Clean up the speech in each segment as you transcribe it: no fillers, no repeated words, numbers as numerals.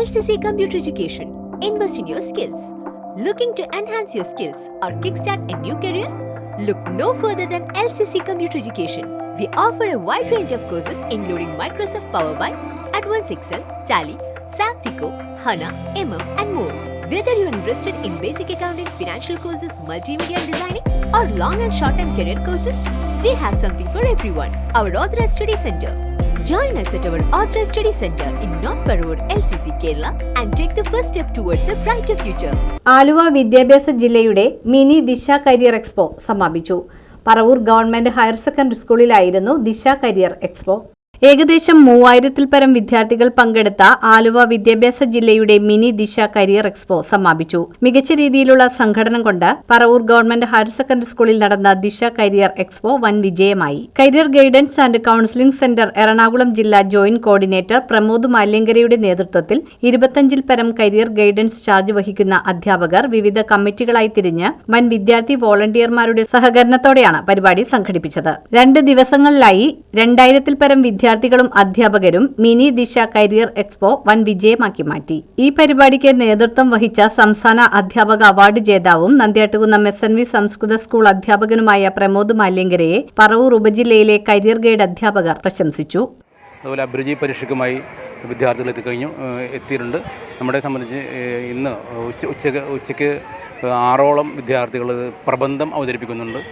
LCC Computer Education. Invest in your skills. Looking to enhance your skills or kickstart a new career? Look no further than LCC Computer Education. We offer a wide range of courses including Microsoft Power BI, Advanced Excel, Tally, SAP FICO, HANA, and more. Whether you are interested in basic accounting, financial courses, multimedia designing, or long and short-term career courses, we have something for everyone. Our Authorized Study Center. Join us at our Authorized Study Center in North Parur, LCC, Kerala, and take the first step towards a brighter future. Aluva വിദ്യാഭ്യാസ ജില്ലയുടെ mini ദിശ career expo സമാപിച്ചു. Paravur government higher secondary സ്കൂളിലായിരുന്നു ദിശ career expo. ഏകദേശം 3000-ൽ പരം വിദ്യാർത്ഥികൾ പങ്കെടുത്ത ആലുവ വിദ്യാഭ്യാസ ജില്ലയുടെ മിനി ദിശ കരിയർ എക്സ്പോ സമാപിച്ചു. മികച്ച രീതിയിലുള്ള സംഘടന കൊണ്ട് പറവൂർ ഗവൺമെന്റ് ഹയർ സെക്കൻഡറി സ്കൂളിൽ നടന്ന ദിശ കരിയർ എക്സ്പോ വൻ വിജയമായി. Career guidance and counselling centre Ernakulam ജില്ലാ ജോയിന്റ് കോർഡിനേറ്റർ പ്രമോദ് മാല്യങ്കരയുടെ നേതൃത്വത്തിൽ 25-ൽ പരം കരിയർ ഗൈഡൻസ് ചാർജ് വഹിക്കുന്ന അധ്യാപകർ വിവിധ കമ്മിറ്റികളായി തിരിഞ്ഞ് വൻ വിദ്യാർത്ഥി വോളണ്ടിയർമാരുടെ സഹകരണത്തോടെയാണ് പരിപാടി സംഘടിപ്പിച്ചത്. 2 ദിവസങ്ങളിലായി 2000-ൽ പരം വിദ്യാർത്ഥികളും അധ്യാപകരും മിനി ദിശ കരിയർ എക്സ്പോ വൻ വിജയമാക്കി മാറ്റി. ഈ പരിപാടിക്ക് നേതൃത്വം വഹിച്ച സംസ്ഥാന അധ്യാപക അവാർഡ് ജേതാവും നന്ദ്യാട്ടുകുന്നം SNV സംസ്കൃത സ്കൂൾ അധ്യാപകനുമായ പ്രമോദ് മാല്യങ്കരയെ പറവൂർ ഉപജില്ലയിലെ കരിയർ ഗൈഡ് അധ്യാപകർ പ്രശംസിച്ചു. അതുപോലെ അഭിരുചി പരീക്ഷയ്ക്കുമായി വിദ്യാർത്ഥികൾ എത്തിയിട്ടുണ്ട്. നമ്മളെ സംബന്ധിച്ച് ഇന്ന് ഉച്ചയ്ക്ക് 6ഓളം വിദ്യാർത്ഥികൾ പ്രബന്ധം അവതരിപ്പിക്കുന്നുണ്ട്.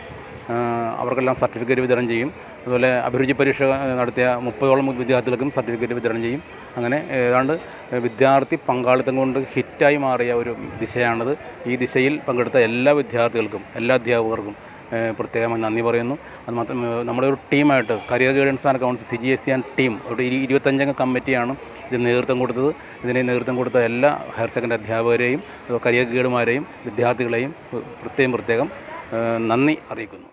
അവർക്കെല്ലാം സർട്ടിഫിക്കറ്റ് വിതരണം ചെയ്യും. അതുപോലെ അഭിരുചി പരീക്ഷ നടത്തിയ 30ഓളം വിദ്യാർത്ഥികൾക്കും സർട്ടിഫിക്കറ്റ് വിതരണം ചെയ്യും. അങ്ങനെ ഏതാണ്ട് വിദ്യാർത്ഥി പങ്കാളിത്തം കൊണ്ട് ഹിറ്റായി മാറിയ ഒരു ദിശയാണിത്. ഈ ദിശയിൽ പങ്കെടുത്ത എല്ലാ വിദ്യാർത്ഥികൾക്കും എല്ലാ അധ്യാപകർക്കും പ്രത്യേകമായി നന്ദി പറയുന്നു. അതുമാത്രം നമ്മുടെ ഒരു ടീമായിട്ട് career guidance and council CGSE and team ഒരു 25-അംഗ കമ്മിറ്റിയാണ് ഇതിന് നേതൃത്വം കൊടുത്തത്. ഇതിന് നേതൃത്വം കൊടുത്ത എല്ലാ ഹയർ സെക്കൻഡറി അധ്യാപകരെയും കരിയർ ഗൈഡുമാരെയും വിദ്യാർത്ഥികളെയും പ്രത്യേകം നന്ദി അറിയിക്കുന്നു.